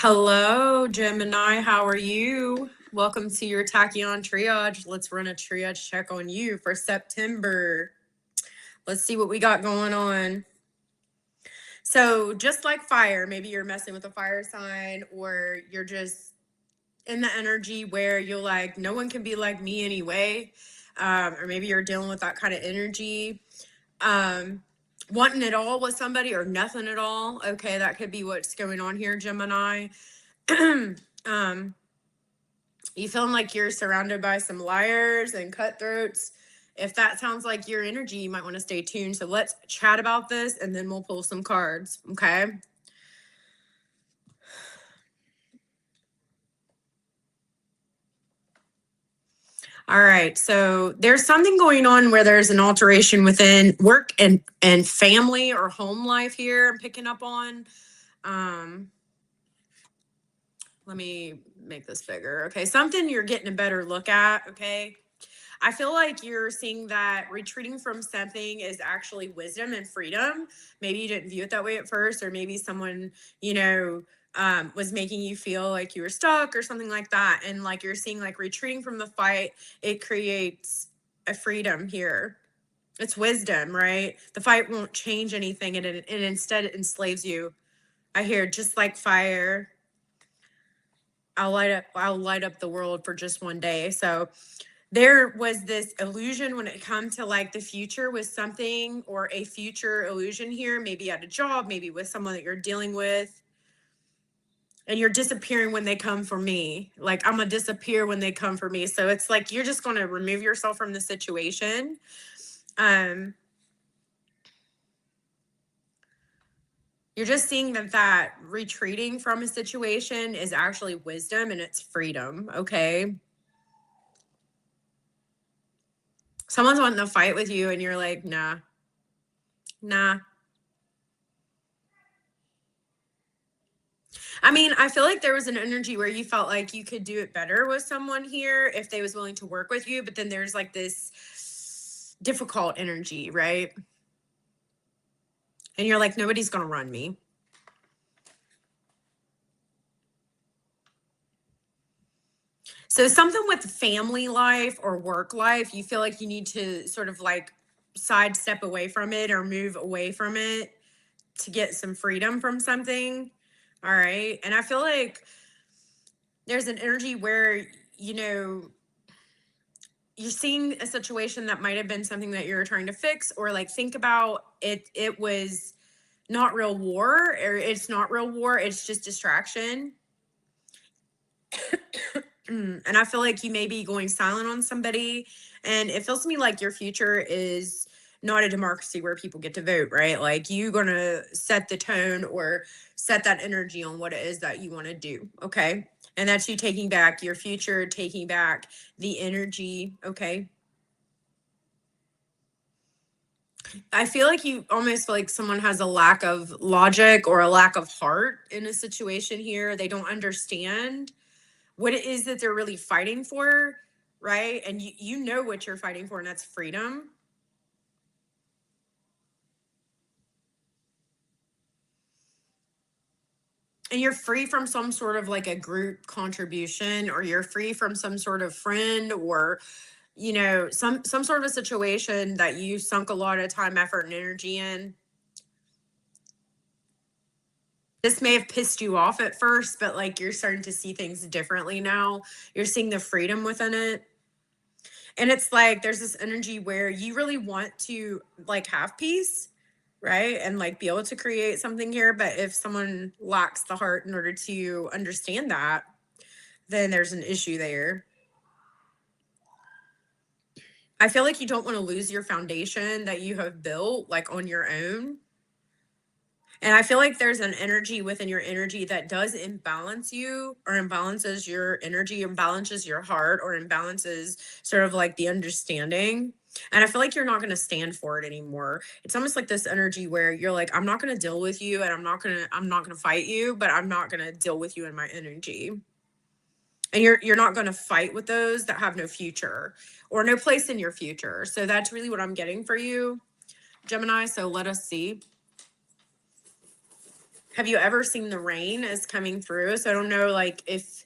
Hello, Gemini. How are you? Welcome to your Tachyon Triage. Let's run a triage check on you for September. Let's see what we got going on. So, just like fire, maybe you're messing with a fire sign, or you're just in the energy where you're like, no one can be like me anyway. Or maybe you're dealing with that kind of energy. Wanting it all with somebody or nothing at all. Okay, that could be what's going on here, Gemini. um, you feeling like you're surrounded by some liars and cutthroats. If that sounds like your energy, you might want to stay tuned. So let's chat about this and then we'll pull some cards. Okay. All right. So there's something going on where there's an alteration within work and family or home life here. I'm picking up on. Let me make this bigger. Okay. Something you're getting a better look at. Okay. I feel like you're seeing that retreating from something is actually wisdom and freedom. Maybe you didn't view it that way at first, or maybe someone, was making you feel like you were stuck or something like that. And like you're seeing, like retreating from the fight, it creates a freedom here. It's wisdom, right? The fight won't change anything, and it instead it enslaves you. I hear just like fire. I'll light up the world for just one day. So there was this illusion when it comes to like the future with something, or a future illusion here, maybe at a job, maybe with someone that you're dealing with, and you're disappearing when they come for me. Like, I'm gonna disappear when they come for me. So it's like you're just gonna remove yourself from the situation. You're just seeing that retreating from a situation is actually wisdom and it's freedom. Okay. Someone's wanting to fight with you and you're like, nah. I mean, I feel like there was an energy where you felt like you could do it better with someone here if they was willing to work with you, but then there's like this difficult energy, right? And you're like, nobody's going to run me. So something with family life or work life, you feel like you need to sort of like sidestep away from it or move away from it to get some freedom from something. All right. And I feel like there's an energy where, you're seeing a situation that might have been something that you're trying to fix, or like think about it was not real war, or it's not real war, it's just distraction. And I feel like you may be going silent on somebody, and it feels to me like your future is not a democracy where people get to vote, right? Like you gonna set the tone or set that energy on what it is that you want to do. Okay. And that's you taking back your future, taking back the energy. Okay. I feel like you almost feel like someone has a lack of logic or a lack of heart in a situation here. They don't understand what it is that they're really fighting for, right? And you know what you're fighting for, and that's freedom. And you're free from some sort of like a group contribution, or you're free from some sort of friend, or some sort of a situation that you sunk a lot of time, effort, and energy in. This may have pissed you off at first, but like you're starting to see things differently now. You're seeing the freedom within it. And it's like there's this energy where you really want to like have peace, right? And like be able to create something here. But if someone lacks the heart in order to understand that, then there's an issue there. I feel like you don't want to lose your foundation that you have built like on your own. And I feel like there's an energy within your energy that does imbalance you, or imbalances your energy, imbalances your heart, or imbalances sort of like the understanding. And I feel like you're not going to stand for it anymore. It's almost like this energy where you're like, I'm not going to deal with you, and I'm not going to fight you, but I'm not going to deal with you in my energy. And you're not going to fight with those that have no future or no place in your future. So that's really what I'm getting for you, Gemini. So let us see. Have you ever seen the rain is coming through? So I don't know, like, if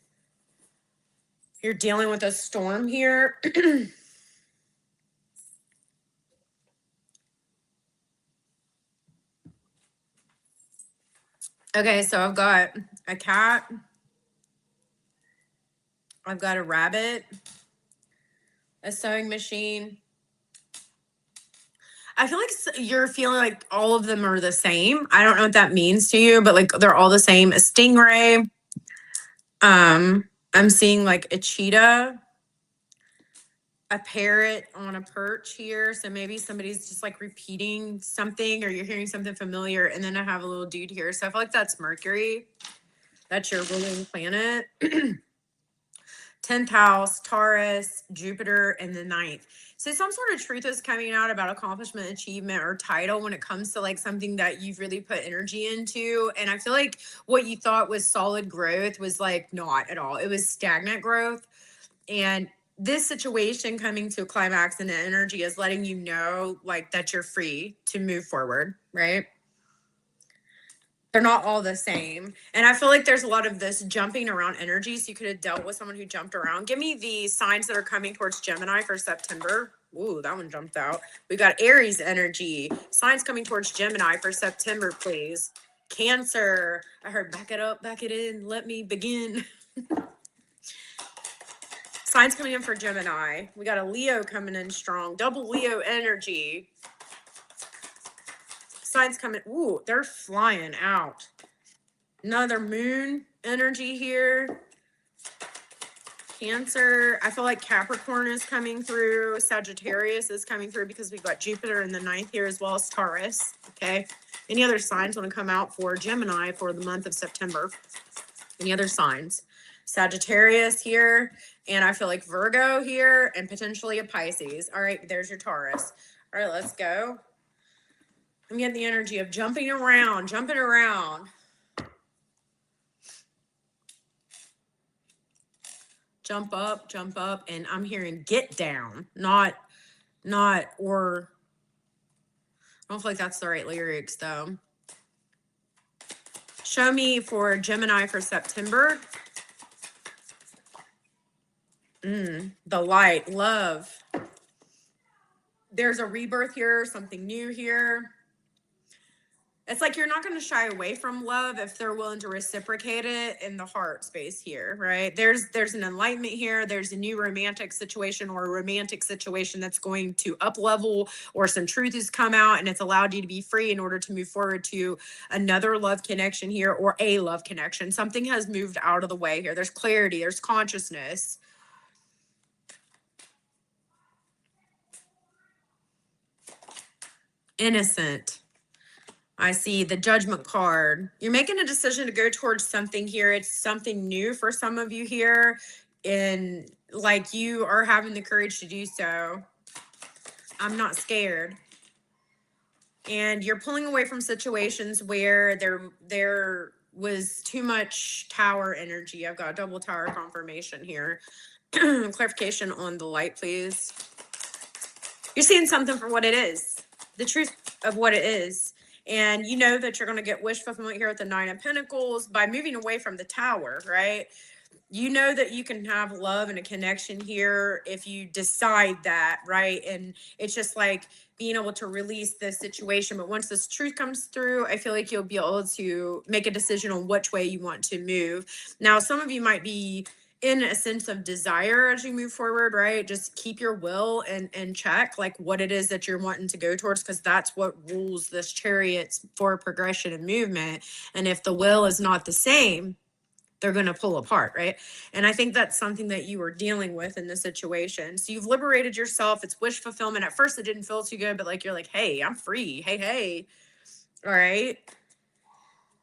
you're dealing with a storm here. Okay, so I've got a cat. I've got a rabbit, a sewing machine. I feel like you're feeling like all of them are the same. I don't know what that means to you, but like they're all the same. A stingray. I'm seeing like a cheetah, a parrot on a perch here. So maybe somebody's just like repeating something or you're hearing something familiar. And then I have a little dude here. So I feel like that's Mercury. That's your ruling planet. 10th house, Taurus, Jupiter, and the 9th. So some sort of truth is coming out about accomplishment, achievement, or title when it comes to like something that you've really put energy into. And I feel like what you thought was solid growth was like not at all. It was stagnant growth. And this situation coming to a climax and the energy is letting you know like that you're free to move forward, right? They're not all the same. And I feel like there's a lot of this jumping around energy. So you could have dealt with someone who jumped around. Give me the signs that are coming towards Gemini for September. Ooh, that one jumped out. We got Aries energy. Signs coming towards Gemini for September, please. Cancer. I heard back it up, back it in. Let me begin. Signs coming in for Gemini. We got a Leo coming in strong. Double Leo energy. Signs coming. Ooh, they're flying out. Another moon energy here. Cancer. I feel like Capricorn is coming through. Sagittarius is coming through because we've got Jupiter in the 9th here as well as Taurus. Okay. Any other signs want to come out for Gemini for the month of September? Any other signs? Sagittarius here. And I feel like Virgo here and potentially a Pisces. All right. There's your Taurus. All right. Let's go. I'm getting the energy of jumping around, jumping around. Jump up, and I'm hearing get down, not, or I don't feel like that's the right lyrics though. Show me for Gemini for September. The light, love. There's a rebirth here, something new here. It's like you're not going to shy away from love if they're willing to reciprocate it in the heart space here, right? There's an enlightenment here. There's a new romantic situation or a romantic situation that's going to up level, or some truth has come out and it's allowed you to be free in order to move forward to another love connection here, or a love connection. Something has moved out of the way here. There's clarity, there's consciousness. Innocent. I see the Judgment card. You're making a decision to go towards something here. It's something new for some of you here. And like you are having the courage to do so. I'm not scared. And you're pulling away from situations where there was too much tower energy. I've got a double tower confirmation here. Clarification on the light, please. You're seeing something for what it is. The truth of what it is. And you know that you're going to get wish fulfillment here with the 9 of Pentacles by moving away from the tower, right? You know that you can have love and a connection here if you decide that, right? And it's just like being able to release this situation. But once this truth comes through, I feel like you'll be able to make a decision on which way you want to move. Now, some of you might be in a sense of desire as you move forward, right? Just keep your will and check like what it is that you're wanting to go towards, because that's what rules this Chariots for progression and movement. And if the will is not the same, they're going to pull apart, right? And I think that's something that you were dealing with in this situation. So you've liberated yourself. It's wish fulfillment. At first it didn't feel too good, but like you're like, hey, I'm free. Hey. All right.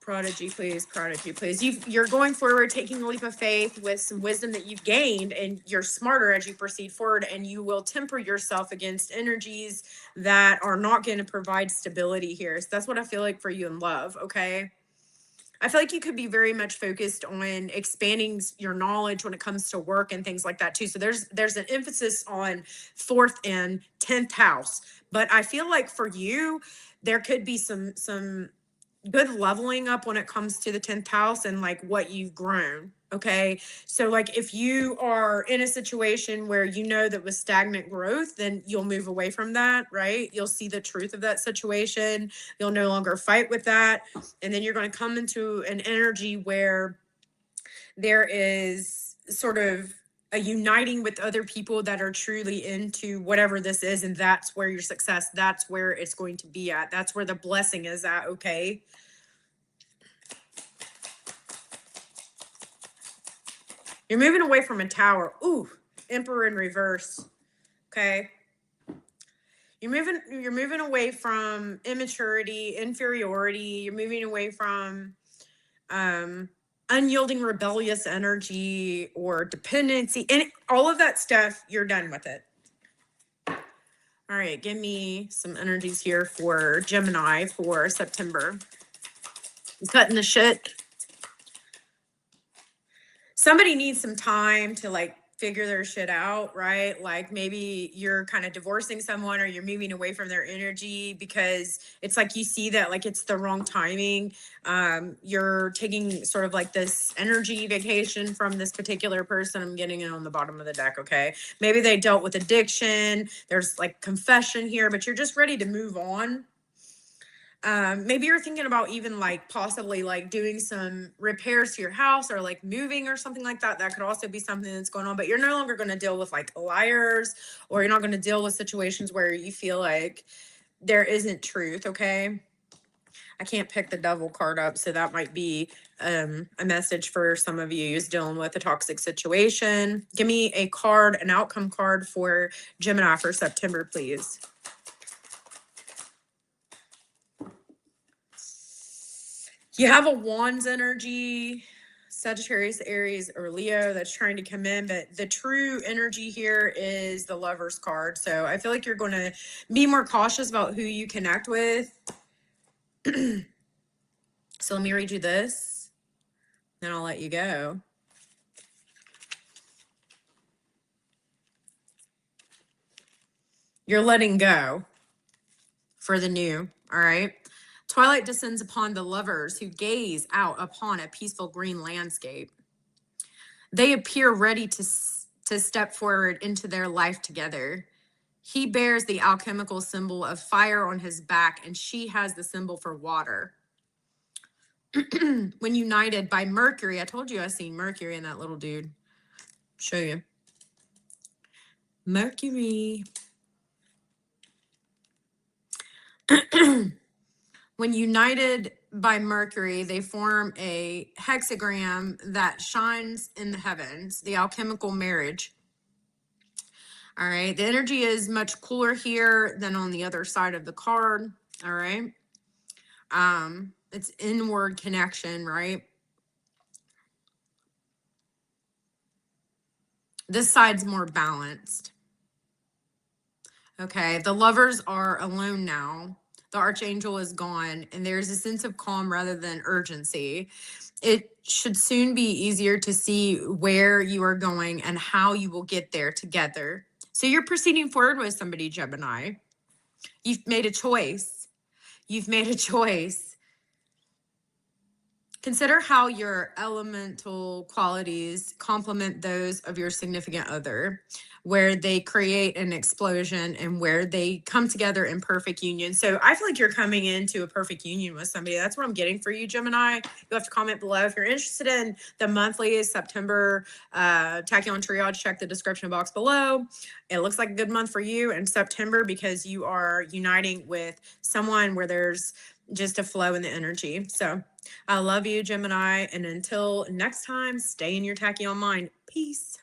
Prodigy, please. Prodigy, please. You're going forward, taking a leap of faith with some wisdom that you've gained, and you're smarter as you proceed forward, and you will temper yourself against energies that are not going to provide stability here. So that's what I feel like for you in love, okay? I feel like you could be very much focused on expanding your knowledge when it comes to work and things like that too. So there's an emphasis on 4th and 10th house. But I feel like for you, there could be some good leveling up when it comes to the 10th house and like what you've grown. Okay. So, like, if you are in a situation where you know that was stagnant growth, then you'll move away from that, right? You'll see the truth of that situation. You'll no longer fight with that. And then you're going to come into an energy where there is sort of a uniting with other people that are truly into whatever this is. And that's where your success, that's where it's going to be at. That's where the blessing is at. Okay. You're moving away from a tower. Ooh, Emperor in reverse. Okay. You're moving away from immaturity, inferiority. You're moving away from um unyielding rebellious energy or dependency. And all of that stuff, you're done with it. All right, give me some energies here for Gemini for September. I'm cutting the shit. Somebody needs some time to like figure their shit out, right? Like maybe you're kind of divorcing someone or you're moving away from their energy because it's like you see that like it's the wrong timing. You're taking sort of like this energy vacation from this particular person. I'm getting it on the bottom of the deck, okay? Maybe they dealt with addiction. There's like confession here, but you're just ready to move on. Maybe you're thinking about even like possibly like doing some repairs to your house or like moving or something like that. That could also be something that's going on, but you're no longer going to deal with like liars, or you're not going to deal with situations where you feel like there isn't truth. Okay. I can't pick the devil card up, so that might be a message for some of you who's dealing with a toxic situation. Give me a card, an outcome card for Gemini for September, please. You have a Wands energy, Sagittarius, Aries, or Leo that's trying to come in, but the true energy here is the Lovers card. So I feel like you're going to be more cautious about who you connect with. So let me read you this, then I'll let you go. You're letting go for the new, all right? Twilight descends upon the lovers who gaze out upon a peaceful green landscape. They appear ready to step forward into their life together. He bears the alchemical symbol of fire on his back, and she has the symbol for water. When united by Mercury, I told you I seen Mercury in that little dude. Show you. Mercury. When united by Mercury, they form a hexagram that shines in the heavens, the alchemical marriage. All right. The energy is much cooler here than on the other side of the card. All right. It's inward connection, right? This side's more balanced. Okay. The lovers are alone now. The archangel is gone, and there's a sense of calm rather than urgency. It should soon be easier to see where you are going and how you will get there together. So you're proceeding forward with somebody, Gemini. You've made a choice. You've made a choice. Consider how your elemental qualities complement those of your significant other, where they create an explosion and where they come together in perfect union. So I feel like you're coming into a perfect union with somebody. That's what I'm getting for you, Gemini. You'll have to comment below. If you're interested in the monthly September Tachyon Triage, check the description box below. It looks like a good month for you in September because you are uniting with someone where there's just a flow in the energy. So I love you, Gemini. And until next time, stay in your tachyon mind. Peace.